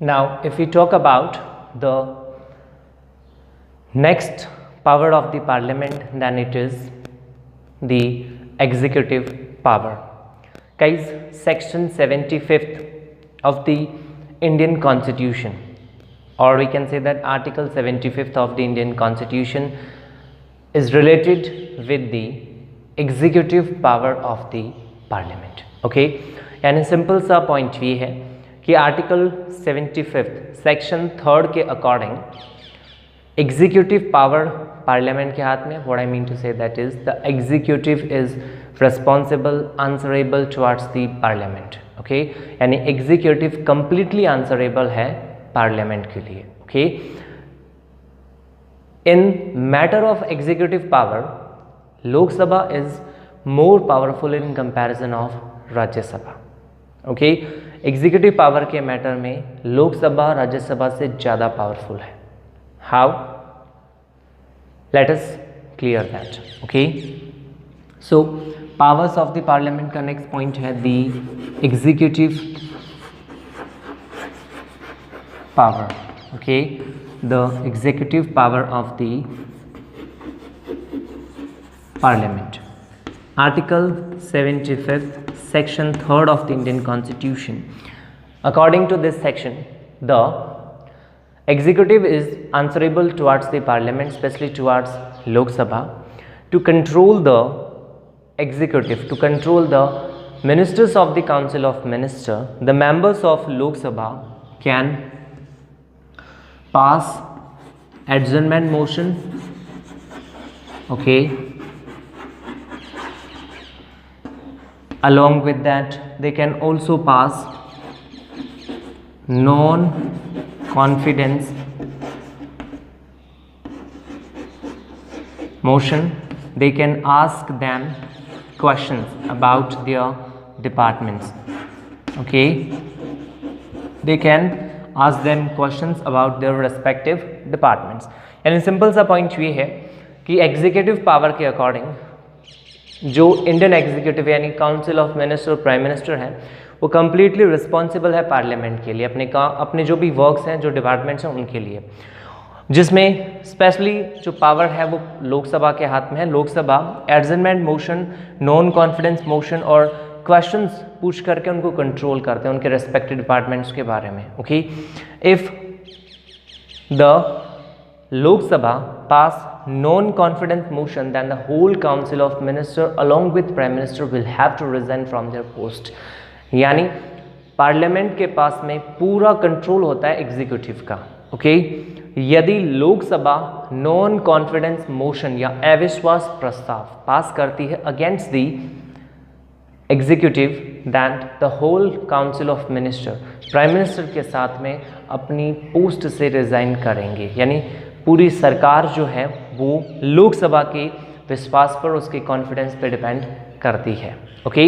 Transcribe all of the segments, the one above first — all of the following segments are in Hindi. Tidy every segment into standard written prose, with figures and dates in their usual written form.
Now, if we talk about the next power of the parliament, then it is the executive power. Guys, section 75th of the Indian Constitution, or we can say that article 75th of the Indian Constitution is related with the executive power of the parliament. Okay, यानी सिंपल सा पॉइंट ये है कि आर्टिकल 75 सेक्शन 3 के अकॉर्डिंग एग्जीक्यूटिव पावर पार्लियामेंट के हाथ में. What I mean to say that is the executive is responsible answerable towards the parliament. Okay, यानी एग्जीक्यूटिव कंप्लीटली आंसरेबल है पार्लियामेंट के लिए. Okay, in matter of executive power Lok Sabha is more powerful in comparison of Rajya Sabha. Okay, executive power के मैटर में लोकसभा राज्यसभा से ज़्यादा पावरफुल है. How? Let us clear that. Okay, so powers of the parliament का नेक्स्ट पॉइंट है the executive power. Okay, the executive power of the parliament. Article 75th, section 3rd of the Indian Constitution. According to this section, the executive is answerable towards the parliament, especially towards Lok Sabha, to control the executive, to control the ministers of the Council of Ministers. The members of Lok Sabha can pass adjournment motion. Okay. Along with that, they can also pass non-confidence motion. They can ask them questions about their departments. Okay, they can ask them questions about their respective departments. यानी सिंपल सा पॉइंट ये है कि एग्जीक्यूटिव पावर के अकॉर्डिंग जो इंडियन एग्जीक्यूटिव यानी काउंसिल ऑफ मिनिस्टर और प्राइम मिनिस्टर हैं वो कम्प्लीटली रिस्पॉन्सिबल है पार्लियामेंट के लिए, अपने जो भी वर्क्स हैं, जो डिपार्टमेंट्स हैं उनके लिए, जिसमें स्पेशली जो पावर है वो लोकसभा के हाथ में है. Lok Sabha adjournment motion, non confidence motion और क्वेश्चंस पूछ करके उनको कंट्रोल करते हैं उनके रेस्पेक्टिव डिपार्टमेंट्स के बारे में. Okay, if the Lok Sabha pass non-confidence motion, then the whole council of minister along with prime minister will have to resign from their post. यानी पार्लियामेंट के पास में पूरा कंट्रोल होता है एग्जीक्यूटिव का. ओके, यदि लोकसभा नॉन कॉन्फिडेंस मोशन या अविश्वास प्रस्ताव पास करती है against the executive, than the whole council of minister prime minister के साथ में अपनी पोस्ट से रिजाइन करेंगे. यानी पूरी सरकार जो है वो लोकसभा के विश्वास पर, उसके कॉन्फिडेंस पर डिपेंड करती है. Okay,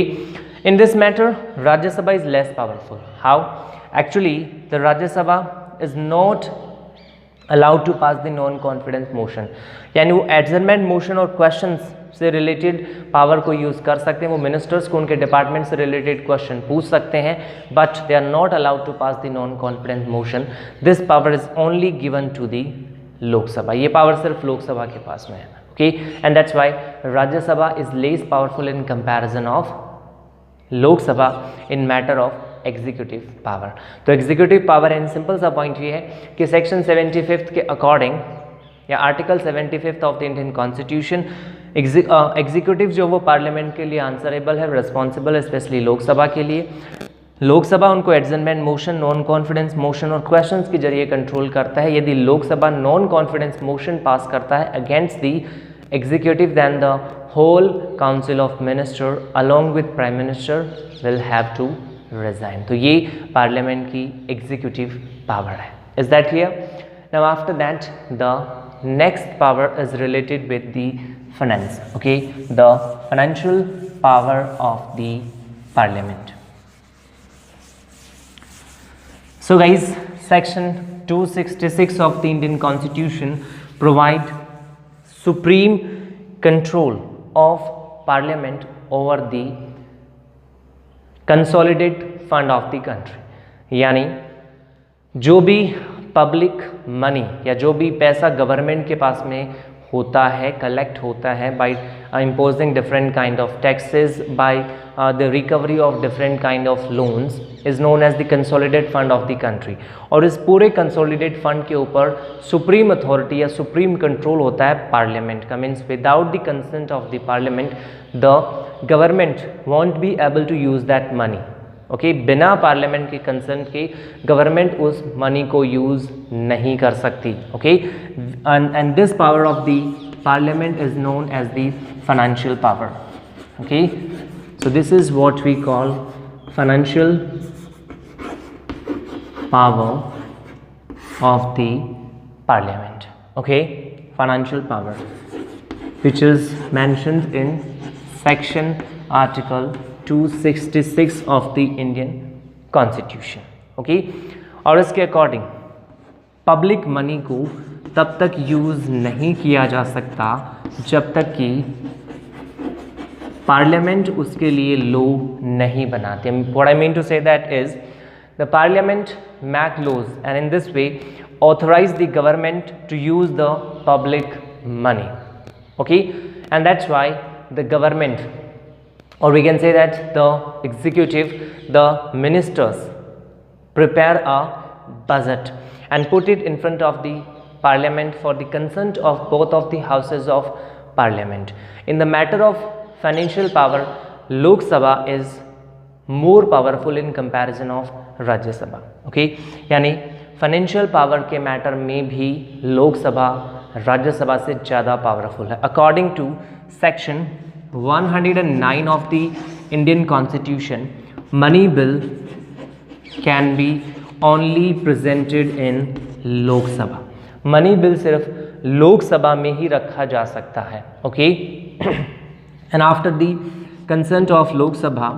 in this matter Rajya Sabha is less powerful. How? Actually the Rajya Sabha is not allowed to pass the non confidence motion. यानी वो एडजर्नमेंट मोशन और क्वेश्चंस से रिलेटेड पावर को यूज़ कर सकते हैं, वो मिनिस्टर्स को उनके डिपार्टमेंट से रिलेटेड क्वेश्चन पूछ सकते हैं, but they are not allowed to pass the non confidence motion. This power is only given to the Lok Sabha. ये पावर सिर्फ लोकसभा के पास में है. Okay, and that's why Rajya Sabha is less powerful in comparison of Lok Sabha in matter of executive power. तो एग्जीक्यूटिव पावर इन सिंपल सा पॉइंट ये है कि सेक्शन 75 के अकॉर्डिंग या article 75 of the Indian constitution executive जो वो पार्लियामेंट के लिए आंसरेबल है, रिस्पॉन्सिबल है, स्पेशली लोकसभा के लिए. लोकसभा उनको adjournment motion, non confidence motion और क्वेश्चंस के जरिए कंट्रोल करता है. यदि Lok Sabha non confidence motion pass करता है against the executive, then the whole council of minister along with prime minister will have to resign. तो ये पार्लियामेंट की एग्जीक्यूटिव पावर है. Is that clear? Now after that the next power is related with the finance. Okay, the financial power of the parliament. So guys, section 266 of the Indian Constitution provide supreme control of Parliament over the consolidated fund of the country. यानी जो भी पब्लिक मनी या जो भी पैसा गवर्नमेंट के पास में होता है, कलेक्ट होता है bye imposing different kind of taxes, by the recovery of different kind of loans, is known as the consolidated fund of the country. और इस पूरे consolidated fund के ऊपर supreme authority या supreme control होता है पार्लियामेंट का. Means without the consent of the parliament the government won't be able to use that money. Okay बिना पार्लियामेंट के कंसेंट के गवर्नमेंट उस मनी को यूज नहीं कर सकती. Okay and this power of the parliament is known as the financial power. Okay so this is what we call financial power of the parliament. Okay financial power which is mentioned in section article 266 of the Indian Constitution. Okay और इसके अकॉर्डिंग पब्लिक मनी को तब तक यूज़ नहीं किया जा सकता जब तक कि पार्लियामेंट उसके लिए लॉ नहीं बनाते. What I mean to say that is the parliament make laws and in this way authorize the government to use the public money. Okay, and that's why the government, or we can say that the executive, the ministers prepare a budget and put it in front of the parliament for the consent of both of the houses of parliament. In the matter of financial power, Lok Sabha is more powerful in comparison of Rajya Sabha. Okay, यानी फाइनेंशियल पावर के मैटर में भी लोकसभा राज्यसभा से ज़्यादा पावरफुल है. According to section 109 of the Indian Constitution, money bill can be only presented in Lok Sabha. Money bill सिर्फ लोकसभा में ही रखा जा सकता है. Okay and after the consent of Lok Sabha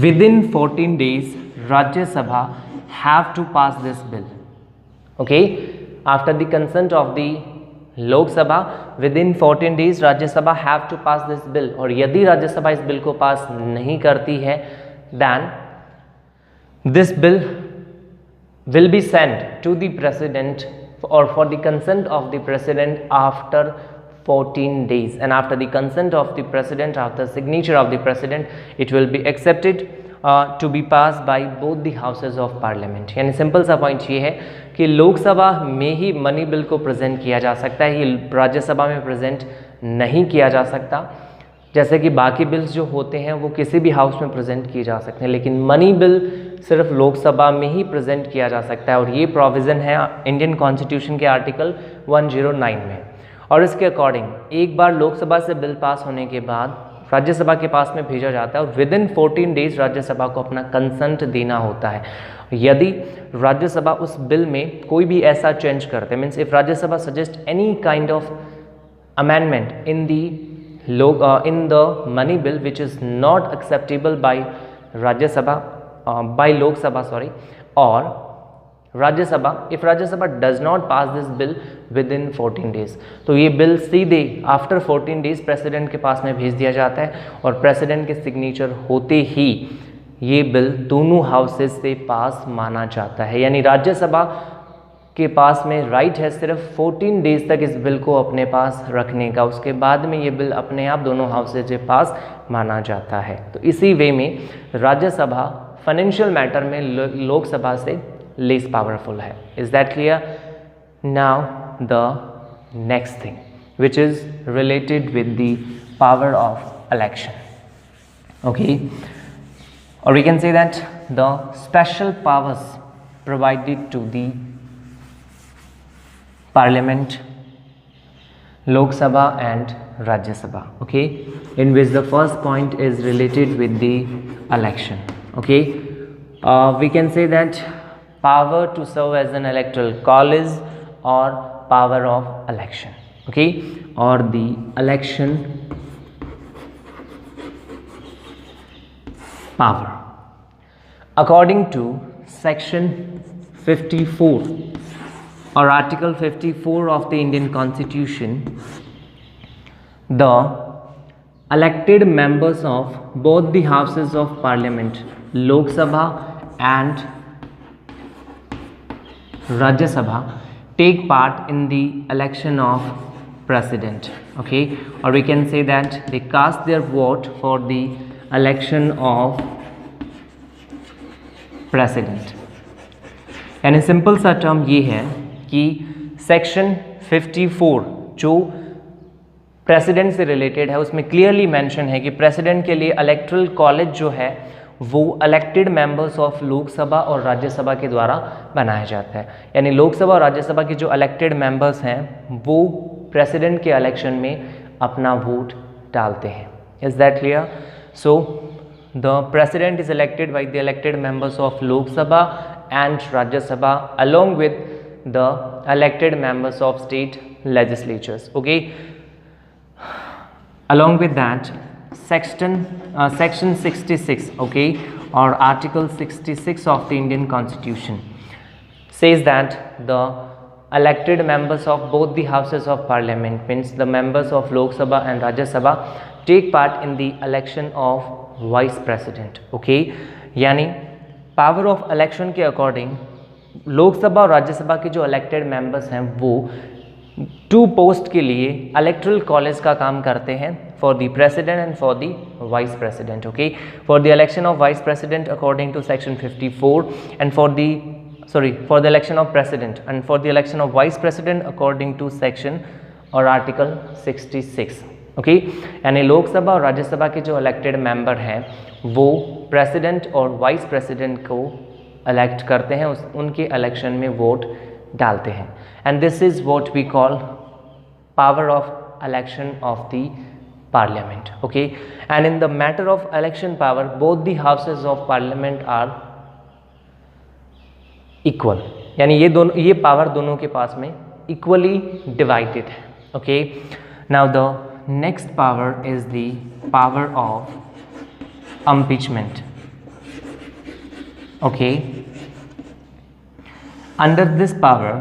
within 14 days Rajya Sabha have to pass this bill. Okay, after the consent of the Lok Sabha within 14 days Rajya Sabha have to pass this bill. और यदि राज्य सभा इस बिल को पास नहीं करती है then this bill will be sent to the president or for the consent of the president after 14 days, and after the consent of the president, after signature of the president, it will be accepted to be passed by both the houses of parliament. यानी सिंपल सा पॉइंट ये है कि लोकसभा में ही मनी बिल को प्रेजेंट किया जा सकता है, ये राज्यसभा में प्रेजेंट नहीं किया जा सकता. जैसे कि बाकी बिल्स जो होते हैं वो किसी भी हाउस में प्रेजेंट किए जा सकते हैं, लेकिन मनी बिल सिर्फ लोकसभा में ही प्रेजेंट किया जा सकता है. और ये प्रोविज़न है इंडियन कॉन्स्टिट्यूशन के आर्टिकल 109 में. और इसके अकॉर्डिंग एक बार लोकसभा से बिल पास होने के बाद राज्यसभा के पास में भेजा जाता है और विदिन 14 डेज राज्यसभा को अपना कंसेंट देना होता है. यदि राज्यसभा उस बिल में कोई भी ऐसा चेंज करते हैं, means if Rajya Sabha suggest any kind of amendment in the money bill which is not acceptable by Rajya Sabha by Lok Sabha और Rajya Sabha, if Rajya Sabha does not pass this bill within 14 days, तो ये बिल सीधे आफ्टर 14 डेज प्रेसिडेंट के पास में भेज दिया जाता है और प्रेसिडेंट के सिग्नेचर होते ही ये बिल दोनों हाउसेस से पास माना जाता है. यानी राज्यसभा के पास में राइट है सिर्फ 14 डेज तक इस बिल को अपने पास रखने का, उसके बाद में ये बिल अपने आप दोनों हाउसेस से पास माना जाता है. तो इसी वे में राज्यसभा फाइनेंशियल मैटर में लोकसभा से लेस पावरफुल है. Is that clear? Now the next thing which is related with the power of election. Okay, or we can say that the special powers provided to the parliament, Lok Sabha and Rajya Sabha, okay, in which the first point is related with the election. Okay, we can say that power to serve as an electoral college or power of election, okay, or the election power. According to section 54 or Article 54 of the Indian Constitution, the elected members of both the houses of parliament, Lok Sabha and Rajya Sabha, take part in the election of president. Okay, or we can say that they cast their vote for the election of president. यानी सिंपल सा टर्म ये है कि सेक्शन 54 जो प्रेसिडेंट से रिलेटेड है उसमें क्लियरली मेंशन है कि प्रेसिडेंट के लिए इलेक्टोरल कॉलेज जो है वो इलेक्टेड मेंबर्स ऑफ लोकसभा और राज्यसभा के द्वारा बनाया जाता है। यानी लोकसभा और राज्यसभा के जो इलेक्टेड मेंबर्स हैं वो प्रेसिडेंट के इलेक्शन में अपना वोट डालते हैं। Is that clear? So the president is elected by the elected members of Lok Sabha and Rajya Sabha along with the elected members of state legislatures. Okay, along with that section 66, okay, or Article 66 of the Indian Constitution says that the elected members of both the houses of parliament, means the members of Lok Sabha and Rajya Sabha, take part in the election of vice president. Okay, यानी पावर ऑफ इलेक्शन के अकॉर्डिंग लोकसभा और राज्यसभा के जो इलेक्टेड मेंबर्स हैं वो 2 पोस्ट के लिए इलेक्टोरल कॉलेज का काम करते हैं for the president and for the vice president. Okay, for the election of vice president according to section 54 and for the election of president and for the election of vice president according to section और आर्टिकल 66. ओके, यानी लोकसभा और राज्यसभा के जो इलेक्टेड मेंबर हैं वो प्रेसिडेंट और वाइस प्रेसिडेंट को इलेक्ट करते हैं, उनके इलेक्शन में वोट डालते हैं. And this is what we call power of election of the parliament. Okay, and in the matter of election power both the houses of parliament are equal. यानी ये पावर दोनों के पास में इक्वली डिवाइडेड है. Okay, now the next power is the power of impeachment. Okay, under this power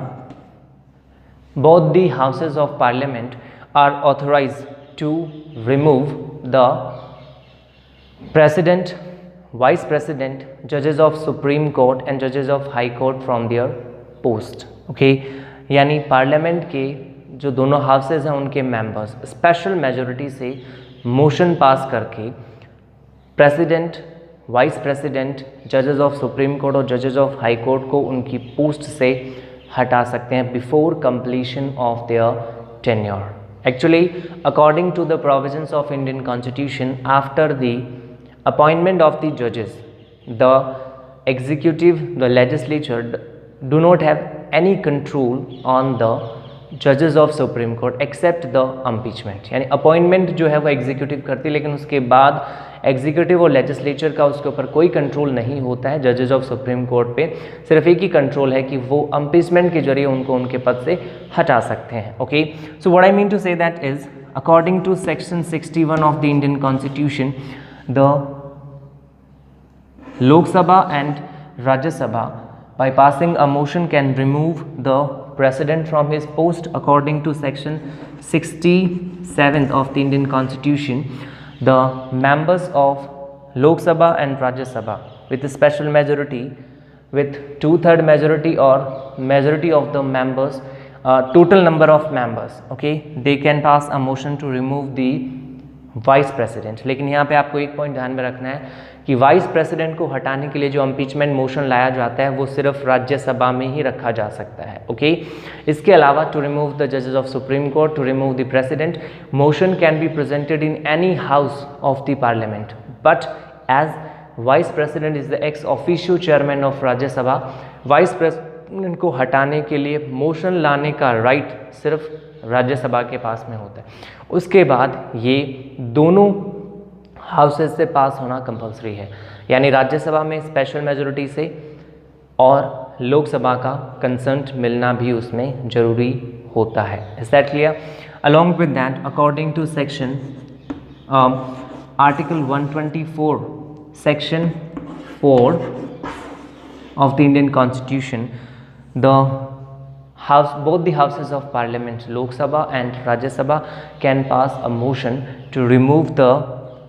both the houses of parliament are authorized to remove the president, vice president, judges of supreme court and judges of high court from their post. Okay, यानी पार्लियामेंट के जो दोनों हाउसेज हैं उनके मेंबर्स स्पेशल मेजॉरिटी से मोशन पास करके प्रेसिडेंट, वाइस प्रेसिडेंट, जजेस ऑफ सुप्रीम कोर्ट और जजेस ऑफ हाई कोर्ट को उनकी पोस्ट से हटा सकते हैं before completion of their tenure. Actually according to the provisions of Indian constitution after the appointment of the जजेस the executive, the legislature do not have any control on the जजेस of supreme court accept the impeachment. यानी अपॉइंटमेंट जो है वो एग्जीक्यूटिव करती है, लेकिन उसके बाद एग्जीक्यूटिव और लेजिस्लेचर का उसके ऊपर कोई कंट्रोल नहीं होता है. जजेस ऑफ सुप्रीम कोर्ट पे सिर्फ एक ही कंट्रोल है कि वो इम्पीचमेंट के जरिए उनको उनके पद से हटा सकते हैं. Okay, so what I mean to say that is according to section 61 of the Indian constitution the Lok Sabha and Rajya Sabha by passing a motion can remove the president from his post according to section 67th of the Indian Constitution. The members of Lok Sabha and Rajya Sabha with a special majority, with 2/3 majority or majority of the members, total number of members, okay, they can pass a motion to remove the vice president. लेकिन यहाँ पे आपको एक पॉइंट ध्यान में रखना है कि वाइस प्रेसिडेंट को हटाने के लिए जो इम्पीचमेंट मोशन लाया जाता है वो सिर्फ राज्यसभा में ही रखा जा सकता है. ओके, इसके अलावा टू रिमूव द जजेस of supreme court, to remove the president, motion can be presented in any house of the parliament, but as vice president is the ex officio chairman of Rajya Sabha, vice president को हटाने के लिए मोशन लाने का राइट सिर्फ राज्यसभा के पास में होता है. उसके बाद ये दोनों हाउसेस से पास होना कंपलसरी है. यानी राज्यसभा में स्पेशल मेजॉरिटी से और लोकसभा का कंसेंट मिलना भी उसमें जरूरी होता है. Is that clear? Along with that according to section article 124 section 4 of the Indian Constitution, the both the houses of parliament, Lok Sabha and Rajya Sabha, can pass a motion to remove the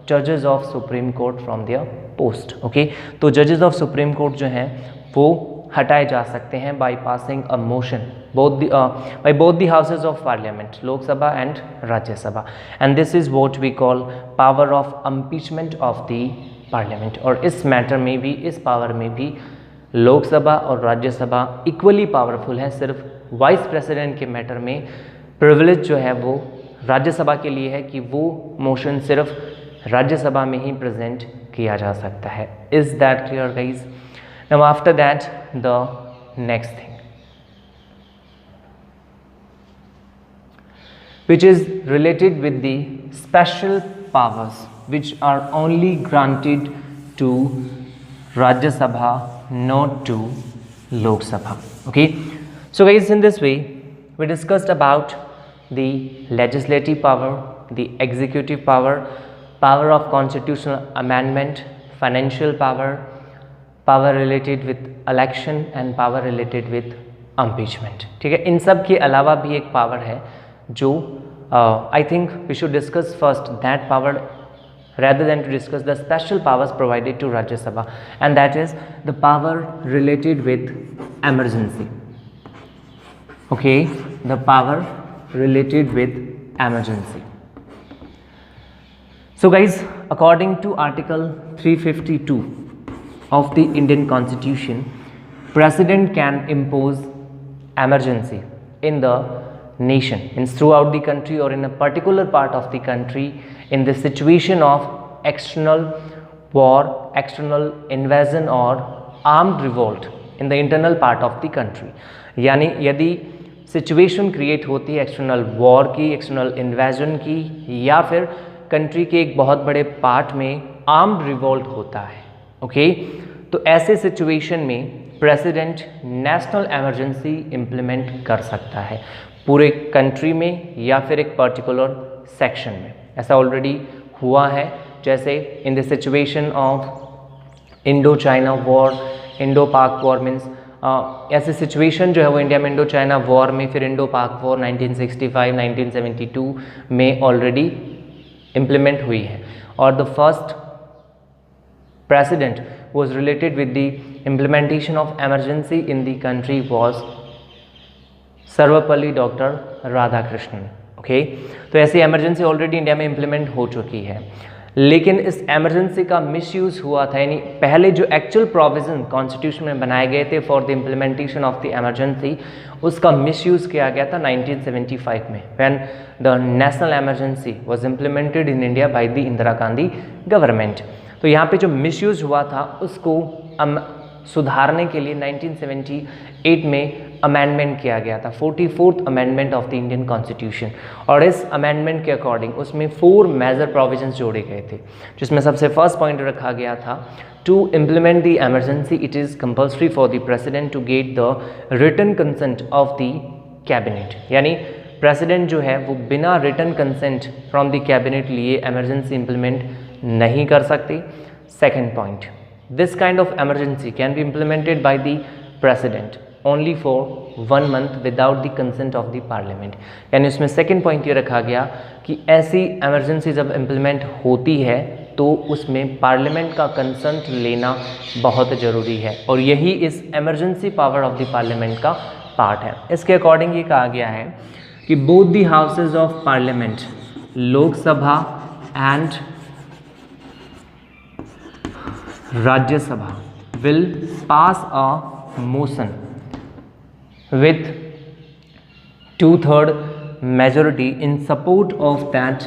judges of Supreme Court from their post. Okay, तो judges of Supreme Court जो हैं वो हटाए जा सकते हैं by passing a motion by both the houses of parliament, Lok Sabha and Rajya Sabha, and this is what we call power of impeachment of the parliament. और इस मैटर में भी, इस पावर में भी लोकसभा और राज्यसभा इक्वली पावरफुल है। सिर्फ वाइस प्रेसिडेंट के मैटर में प्रिविलेज जो है वो राज्यसभा के लिए है कि वो मोशन सिर्फ राज्यसभा में ही प्रेजेंट किया जा सकता है। Is that clear guys? Now after that the next thing which is related with the special powers which are only granted to Rajya Sabha, not to Lok Sabha. Okay, so guys, in this way we discussed about the legislative power, the executive power, power of constitutional amendment, financial power, power related with election and power related with impeachment. ठीक है, इन सब के अलावा भी एक पावर है जो I think we should discuss first that power rather than to discuss the special powers provided to Rajya Sabha, and that is the power related with emergency. Okay, the power related with emergency. So guys, according to Article 352 of the Indian Constitution, President can impose emergency in the nation, in throughout the country or in a particular part of the country in the situation of external war, external invasion or armed revolt in the internal part of the country. यानी यदि सिचुएशन क्रिएट होती है एक्सटर्नल वॉर की, एक्सटर्नल इन्वेजन की, या फिर कंट्री के एक बहुत बड़े पार्ट में आर्म्ड रिवोल्ट होता है, ओके, तो ऐसे सिचुएशन में प्रेसिडेंट नेशनल इमरजेंसी इम्प्लीमेंट कर सकता है पूरे कंट्री में या फिर एक पर्टिकुलर सेक्शन में। ऐसा ऑलरेडी हुआ है, जैसे in the situation of Indo China war, Indo पाक वॉर मीन्स ऐसे सिचुएशन जो है वो इंडिया में इंडो चाइना वॉर में, फिर इंडो पाक वॉर 1965 1972 में ऑलरेडी इम्प्लीमेंट हुई है। और the first president was related with the implementation of emergency in the country was Sarvepalli doctor Radhakrishnan. Okay, तो ऐसी इमरजेंसी ऑलरेडी इंडिया में इम्प्लीमेंट हो चुकी है, लेकिन इस इमरजेंसी का मिसयूज़ हुआ था, यानी पहले जो एक्चुअल प्रोविजन कॉन्स्टिट्यूशन में बनाए गए थे for the implementation of the emergency, उसका मिसयूज़ किया गया था 1975 में, when the national emergency was implemented in India by the Indira Gandhi government. तो यहाँ पे जो मिसयूज़ हुआ था उसको सुधारने के लिए 1978 में अमेंडमेंट किया गया था, 44th amendment of the Indian constitution. और इस अमेंडमेंट के अकॉर्डिंग उसमें 4 मेजर प्रोविजंस जोड़े गए थे, जिसमें सबसे फर्स्ट पॉइंट रखा गया था to implement the emergency it is compulsory for the president to get the written consent of the cabinet, यानी प्रेसिडेंट जो है वो बिना written consent from the cabinet लिए इमरजेंसी इम्प्लीमेंट नहीं कर सकते। Second point, this kind of emergency can be implemented by the president only for 1 month without the consent of the parliament। यानी उसमें सेकेंड पॉइंट ये रखा गया कि ऐसी इमरजेंसी जब इम्प्लीमेंट होती है तो उसमें पार्लियामेंट का कंसेंट लेना बहुत ज़रूरी है, और यही इस emergency power of the parliament का पार्ट है। इसके अकॉर्डिंग ये कहा गया है कि both the houses of parliament, Lok Sabha and Rajya Sabha will pass a motion with 2/3 majority in support of that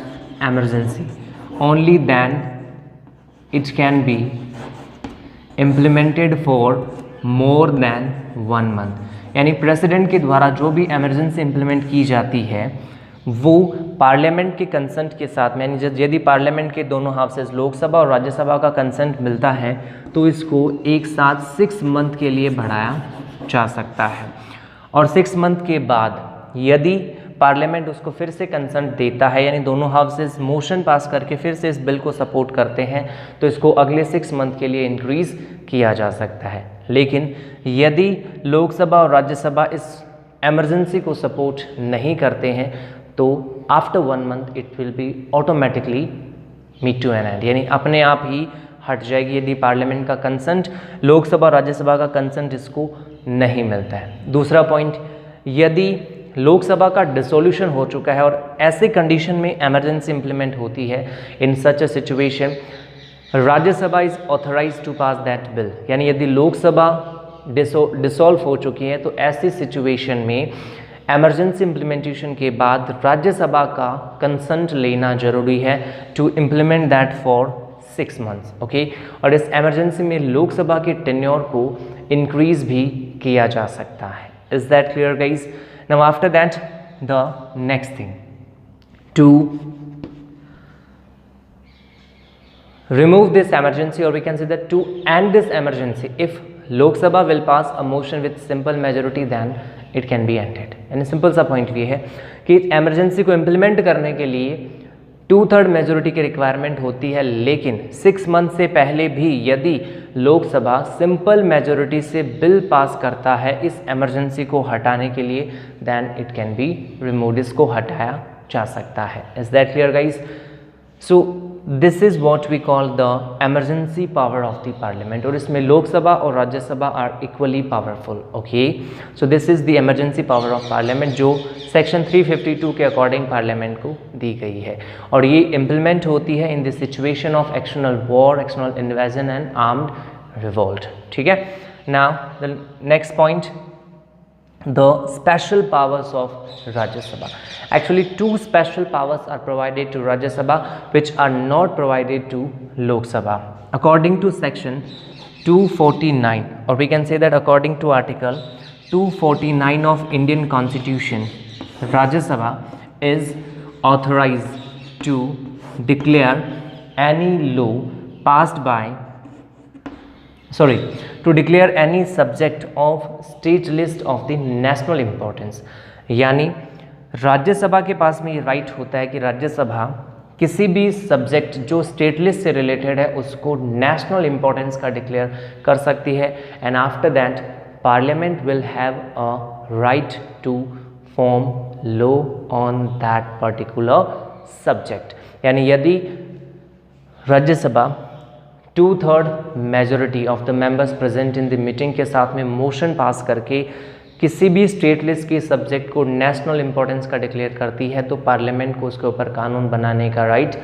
emergency. Only then it can be implemented for more than 1 month। यानी प्रेसिडेंट के द्वारा जो भी इमरजेंसी इम्प्लीमेंट की जाती है वो पार्लियामेंट के कंसेंट के साथ में, यानी यदि पार्लियामेंट के दोनों हाउसेज लोकसभा और राज्यसभा का कंसेंट मिलता है तो इसको एक साथ 6 मंथ के लिए बढ़ाया जा सकता है। और 6 मंथ के बाद यदि पार्लियामेंट उसको फिर से कंसेंट देता है, यानी दोनों हाउसेज मोशन पास करके फिर से इस बिल को सपोर्ट करते हैं, तो इसको अगले 6 मंथ के लिए इंक्रीज़ किया जा सकता है। लेकिन यदि लोकसभा और राज्यसभा इस इमरजेंसी को सपोर्ट नहीं करते हैं तो after 1 month it will be automatically meet to an end, यानी अपने आप ही हट जाएगी यदि पार्लियामेंट का कंसेंट, लोकसभा राज्यसभा का कंसेंट इसको नहीं मिलता है। दूसरा पॉइंट, यदि लोकसभा का डिसोल्यूशन हो चुका है और ऐसे कंडीशन में इमरजेंसी इंप्लीमेंट होती है, in such a situation Rajya Sabha is authorize to pass that bill, यानी यदि लोकसभा डिसॉल्व हो चुकी है तो ऐसी सिचुएशन में इमरजेंसी इम्प्लीमेंटेशन के बाद राज्यसभा का कंसेंट लेना जरूरी है to implement that for 6 months, okay. और इस इमरजेंसी में लोकसभा के टेन्योर को इंक्रीज भी किया जा सकता है। Is that clear guys? Now after that the next thing, to remove this emergency, or we can say that to end this emergency, if Lok Sabha will pass a motion with simple majority then it can be ended। यानी सिंपल सा पॉइंट ये है कि इमरजेंसी को इम्प्लीमेंट करने के लिए 2/3 मेजोरिटी की रिक्वायरमेंट होती है, लेकिन 6 मंथ से पहले भी यदि लोकसभा सिंपल मेजोरिटी से बिल पास करता है इस इमरजेंसी को हटाने के लिए, then it can be removed, इसको हटाया जा सकता है। Is that clear guys? So this is what we call the emergency power of the parliament, और इसमें लोकसभा और Rajya Sabha are equally powerful, okay. So this is the emergency power of parliament जो सेक्शन 352 के अकॉर्डिंग पार्लियामेंट को दी गई है, और ये इम्प्लीमेंट होती है in the situation of external war, external invasion and armed revolt, ठीक है। Now the next point, the special powers of Rajya Sabha. Actually 2 special powers are provided to Rajya Sabha which are not provided to Lok Sabha. According to section 249, or we can say that according to article 249 of Indian Constitution, Rajya Sabha is authorized to declare any law passed by to declare any subject of state list of the national importance। यानी राज्यसभा के पास में ये राइट होता है कि राज्यसभा किसी भी सब्जेक्ट जो स्टेट लिस्ट से रिलेटेड है उसको नेशनल इंपॉर्टेंस का डिक्लेयर कर सकती है, and after that parliament will have a right to form law on that particular subject. यानी यदि Rajya Sabha 2/3 majority of the members present in the meeting के साथ में मोशन पास करके किसी भी स्टेट लिस्ट के सब्जेक्ट को नेशनल इंपॉर्टेंस का डिक्लेयर करती है तो पार्लियामेंट को उसके ऊपर कानून बनाने का राइट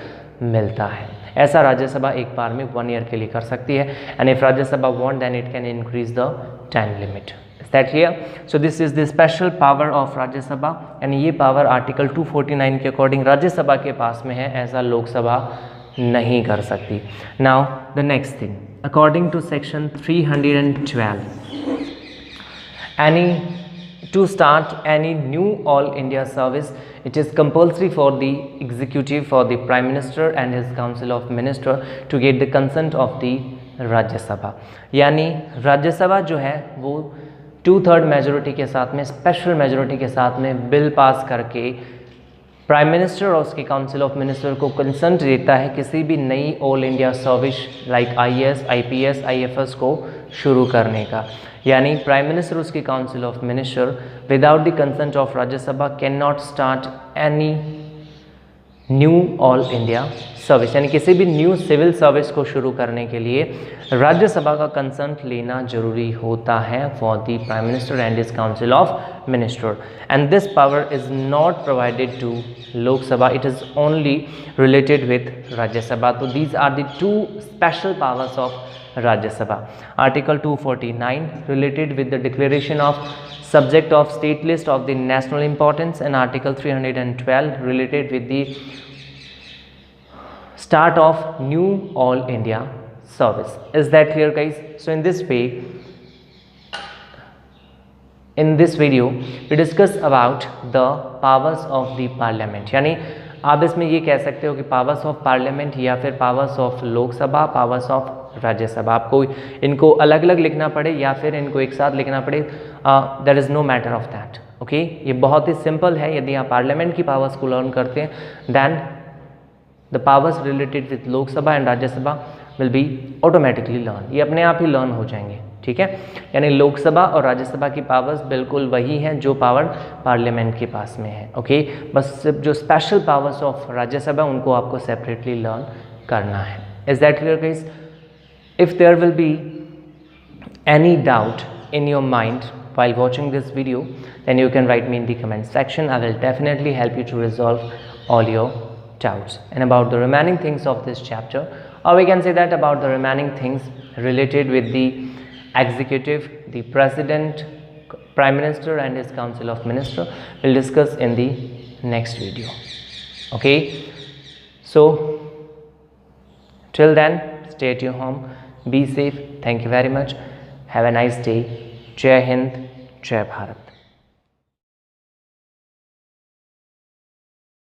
मिलता है। ऐसा राज्यसभा एक बार में 1 ईयर के लिए कर सकती है, and if Rajya Sabha want then it can increase the time limit. Is that clear? So this is the special power of Rajya Sabha, and ये पावर आर्टिकल 249 के अकॉर्डिंग राज्यसभा के पास में है, ऐसा लोकसभा नहीं कर सकती। Now the next thing, according to section 312, to start any new all India service, it is compulsory for the executive, for the Prime Minister and his Council of Minister to get the consent of the Rajya Sabha। यानी राज्यसभा जो है वो 2/3 मेजोरिटी के साथ में, स्पेशल मेजोरिटी के साथ में बिल पास करके प्राइम मिनिस्टर और उसकी काउंसिल ऑफ मिनिस्टर को कंसेंट देता है किसी भी नई all India service like IAS, IPS, IFS को शुरू करने का। यानी प्राइम मिनिस्टर उसकी council of minister without the consent of Rajya Sabha can not start any knew all India service, यानी किसी भी न्यू सिविल सर्विस को शुरू करने के लिए राज्यसभा का कंसेंट लेना जरूरी होता है for the prime minister and his council of minister, and this power is not provided to Lok Sabha, it is only related with Rajya Sabha. तो these are the 2 special powers of Rajya Article 249 related with the declaration of subject of state list of the national importance, and Article 312 related with the start of new all India service. Is that clear guys? So in this way, in this video we discuss about the powers of the parliament। यानी आप इसमें ये कह सकते हो कि पावर्स ऑफ पार्लियामेंट या फिर powers of Lok Sabha, powers of Rajya Sabha, आपको इनको अलग अलग लिखना पड़े या फिर इनको एक साथ लिखना पड़े, there is no matter of that, okay. ये बहुत ही सिंपल है। यदि आप पार्लियामेंट की पावर्स को लर्न करते हैं then the powers related with Lok Sabha and Rajya Sabha will be automatically learn, ये अपने आप ही लर्न हो जाएंगे। ठीक है, यानी लोकसभा और राज्यसभा की पावर्स बिल्कुल वही हैं जो पावर पार्लियामेंट के पास में है। ओके, बस जो स्पेशल पावर्स ऑफ राज्यसभा उनको आपको सेपरेटली लर्न करना है। Is that clear guys? If there will be any doubt in your mind while watching this video, then you can write me in the comment section. I will definitely help you to resolve all your doubts. And about the remaining things of this chapter, or we can say that about the remaining things related with the executive, the president, prime minister and his council of minister, we'll discuss in the next video. Okay, so till then, stay at your home, be safe. Thank you very much. Have a nice day. Jai Hind, Jai Bharat.